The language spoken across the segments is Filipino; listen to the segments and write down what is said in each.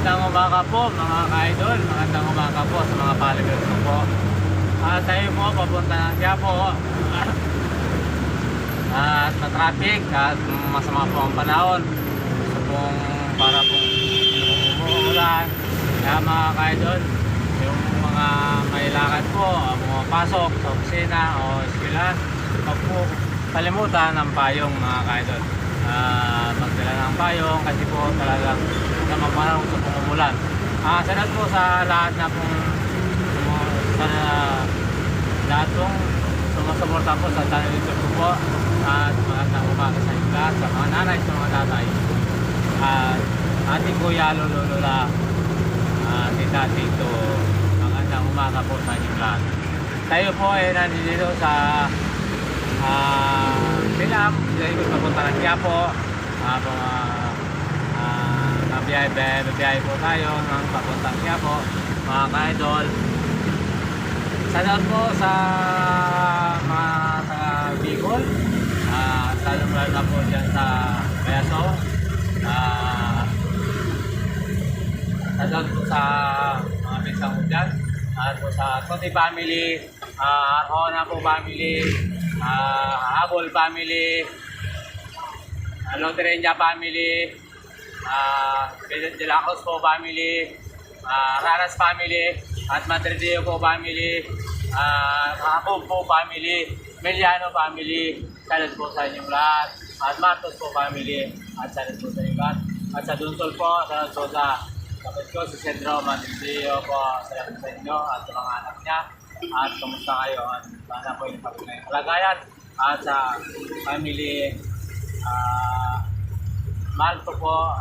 Magandang umaga po mga ka-idol, magandang umaga po sa mga followers ko po. Tayo po papunta ng Quiapo at na-traffic at masama po ang panahon. Gusto pong para pong umuulan. Kaya mga ka-idol, yung mga mailakad po, mga pasok sa opisina o eskwelahan, huwag po kalimutan ng payong mga ka-idol. Magdala ng payong kasi po talagang namang panahon sa pumumulan. Salamat po sa lahat na pong sa lahat pong sumusuporta po sa channel YouTube ko po. At magandang umaga sa inyo lahat, sa mga nanay, sa mga tatay, at ating kuya, lolo, lola, tita, tito. Magandang umaga po sa inyo lahat. Tayo po ay nandito sa Pilam, dahil ko papunta ng Quiapo. Biyahe po tayo ng papuntang Quiapo, mga ka-idol. Salamat po sa mga taga Bicol, lalong-lalo na po dyan sa Payaso. Salamat po sa mga pinsang ko dyan, at po sa Toti family, Arjona po family, Habol family, Lotereña family, De La Cruz po family, Raras family, at Madrideo po family, Hakog po family, Meliano family. Salut po sa inyong lahat, at Martos po family, at salut po sa inyong lahat. At sa Dunsol po, salut po sa kapit ko, si Cedro Madrideo po, salut po sa inyo at sa mga anak niya. At kumusta kayo, at sana po yung patuloy na kalagayan. At sa family Malto po,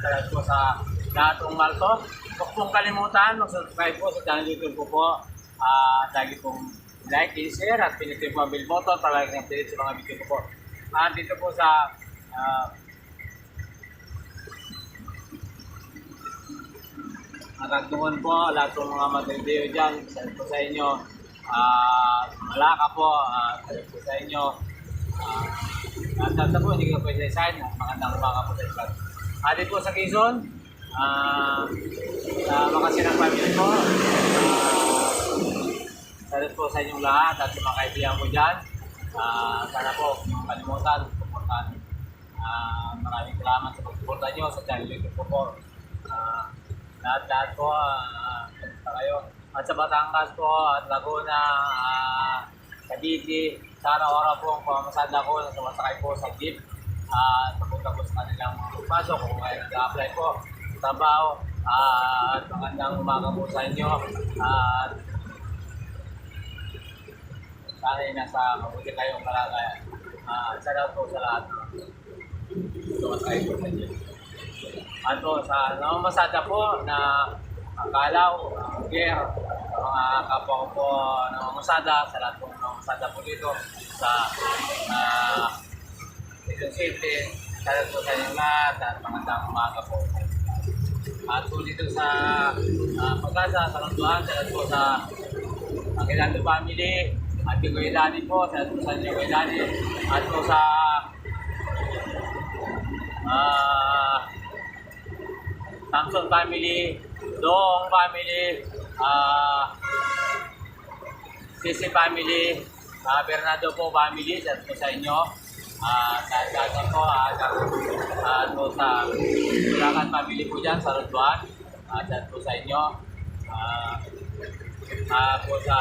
salamat po sa lahat ng Malto. Huwag pong kalimutan, mag-subscribe po sa channel YouTube ko po. Lagi pong like, share, at pinitip po ang bell button para lagi ng pinit sa mga video ko po. Dito po sa Matagtungan po, lahat ng mga mag-video dyan, salamat po sa inyo. Malaka po, salamat po sa inyo. At po, hindi ko po isa-isign. Magandang umaga po sa ilan. Dito po sa Quezon, sa Makasinang family po, salamat po sa inyong lahat at sa mga kaibigan ko dyan. Sana po, kung kalimutan, suportahan. Maraming salamat sa pagsuporta nyo sa channel YouTube ko po. Lahat-lahat po, kamusta kayo. At sa Batangas po, at Laguna, Cavite, sa araw-araw po ang pamamasada ko, sumasakay po sa jeep. Papunta po sa kanilang pasok kung kayo nag-apply po sa trabaho. At magandang umaga po sa inyo. At sana ay nasa mabuti kayong kalagayan. Salamat po sa lahat. Sumasakay po sa jeep. At po sa namamasada po na Kalaw, Gear, mga kapwa ko po namamasada, sa lahat po namamasada po dito sa Quezon City. Salamat po sa inyong lahat at magandang umaga po. At po dito sa Pagkasa, sa Landuan, salamat po sa Aguilado family, at yung Guilani po, salamat po sa inyong Guilani. At po sa Samson family, Dong family, Sisi family, Bernardo po family, at po sa inyo. Dahil po, at po sa Bulacan family po dyan sa Roduan, at po sa inyo. Po sa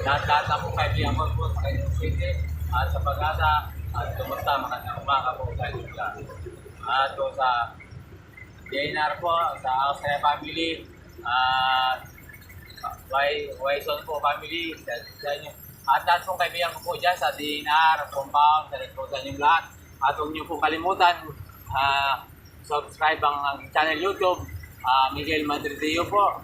lahat-lahat na po kaibigan ko po sa Quezon City, at sa Pag-asa, at kumusta, magandang umaga po sa inyo lahat. At po sa DNR po, sa Austria family, Wison po family, sa inyo. At lahat pong kaibigan ko po dyan sa DNR, compound, salamat po sa inyong lahat. At huwag niyo po kalimutan, subscribe ang channel YouTube, Miguel Madrideo po.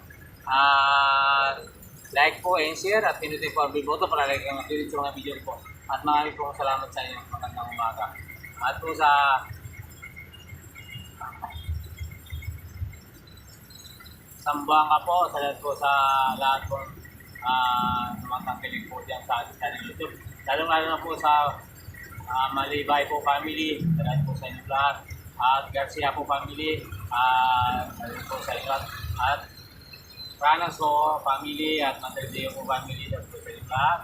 Like po and share, at pinutin po ang bell para like ang update sa mga video po. At maraming po salamat sa inyo. Magandang umaga. At po sa Sambuanga po, salamat po sa lahat po mga tangkilig po dyan sa channel YouTube. Lalo-lalo na po sa Malibay po family, salamat po sa inyo lahat. At Garcia po family, Sabi po sa inyo at Ranaso family at Materdeo po family at po sa inyo lahat.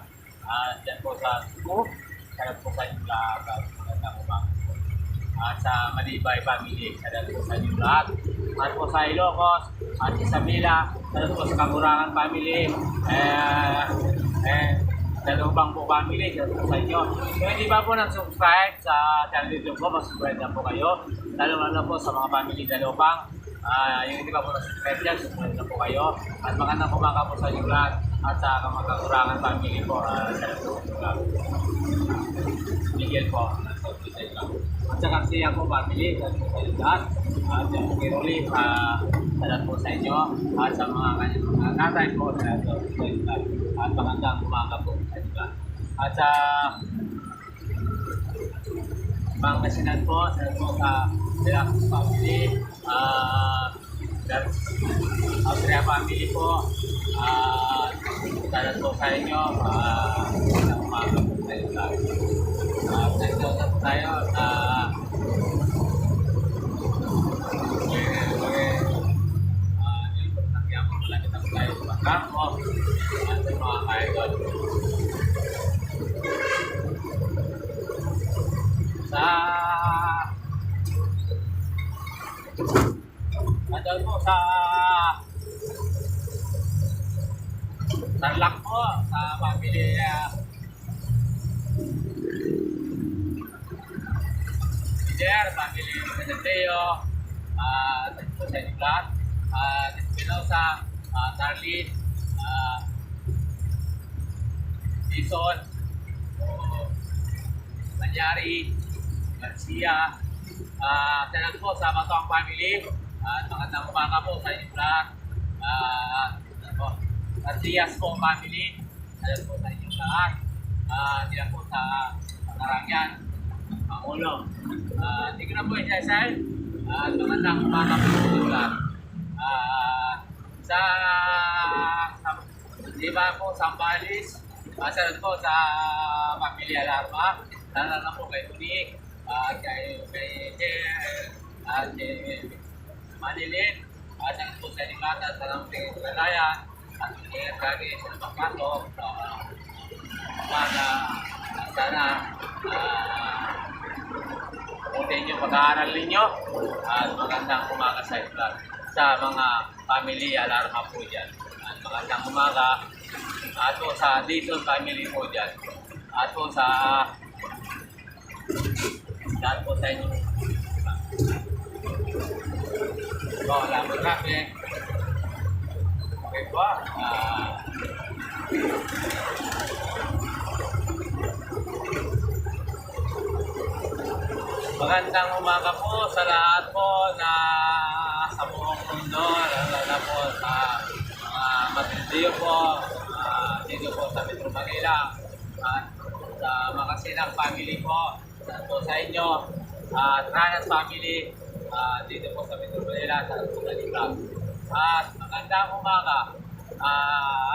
Dyan po sa Cebu, sarap po sa inyo lahat at magandang umaga po. At sa Malibay family, sarap po sa inyo lahat. At po sa Ilocos, at Isabela, sarap po sa Kamurangan family. Dalubang po family, sarap po sa inyo. Kung hindi ba po nag-subscribe sa channel YouTube ko, mag-subscribe na po kayo. Lalo po sa mga family Dalubang. Yung hindi pa po na-subscribe dyan, subscribe na po kayo. At magandang umaga po sa inyo lahat. At sa Kamurangan family po, sarap po sa inyo lahat. Miguel po, sarap po sa inyo lahat. At sa Garcia po family, sarap po sa inyo lahat. At yung Kiruli, sarap po sa inyo. At sa mga kanyang mga tatay po, sarap po sa inyo lahat. At magandang umaga po sa inyo lahat. At sa Pangasinan po, sarap po sa Deluxe family. Austria family po. Sarap po sa inyo. Magandang umaga po sa inyo lahat. Nandito na po tayo. Malapit na po tayo sa Bangkampo at sa mga kaidol. Nandun po sa Tarlac po, sa family Pider, family Materdeo, nandun po sa inyo lahat. Espinosa, Darlene, Jason, Manyari, Garcia, salamat po sa Matong family. Magandang umaga po sa inyo lahat. Diaz po family, salamat po sa inyo lahat. Hindi lang po sa Karangyan, Pangulo. Hindi ko na po isa-isa. Magandang umaga po sa inyo lahat. Sa Diba po, Sambales, salamat po sa Pamilya Alarma. Salamat na po kay Unique, kay Manilin, salamat po sa inyong lahat, salamat po kay Galayan, at kay sa Pagpatok, sana putin yung pag-aaral ninyo at magandang umaga sa inyo lahat. Sa mga family alarma po dyan. At magandang umaga. At po sa Dayton family po dyan. At po sa lahat po sa inyo. Wala po kami. Okay po. Magandang umaga po sa lahat po na sa buong mundo, lalo po sa Materdeo po, dito po sa Metro Manila, at sa Makasilang family po, po sa inyo, Tranas family, dito po sa Metro Manila, sa Manila. At magandang umaga,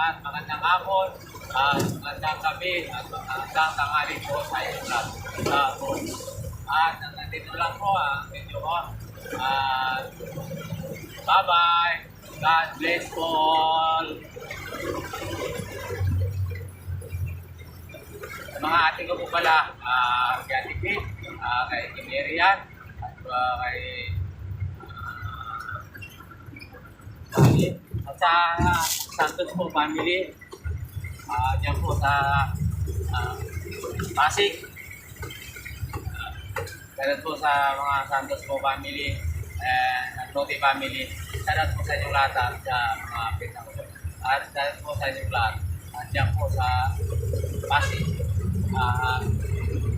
at magandang hapon, at magandang gabi, at magandang tanghali po sa inyo lahat. At nandito lang po ang video ko. Bye-bye. God bless po all. Mga ate ko po pala, kay Ate Pete, kay Kimerian, at kay at sa Santos po family, dyan po sa Pasig. Salamat po sa mga Santos po family, Noti family. Salamat po sa inyong lahat at sa mga pinang ko. At salamat po sa inyong lahat. At dyan po sa Pasig.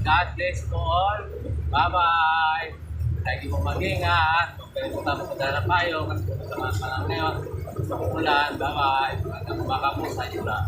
God bless po all. Bye-bye. Lagi po mag-ingat. Kung pwede po tapos sa darang payo, kasi po sa mga panang ngayon, sa umulan. Bye-bye. Magandang umaga po sa inyong lahat.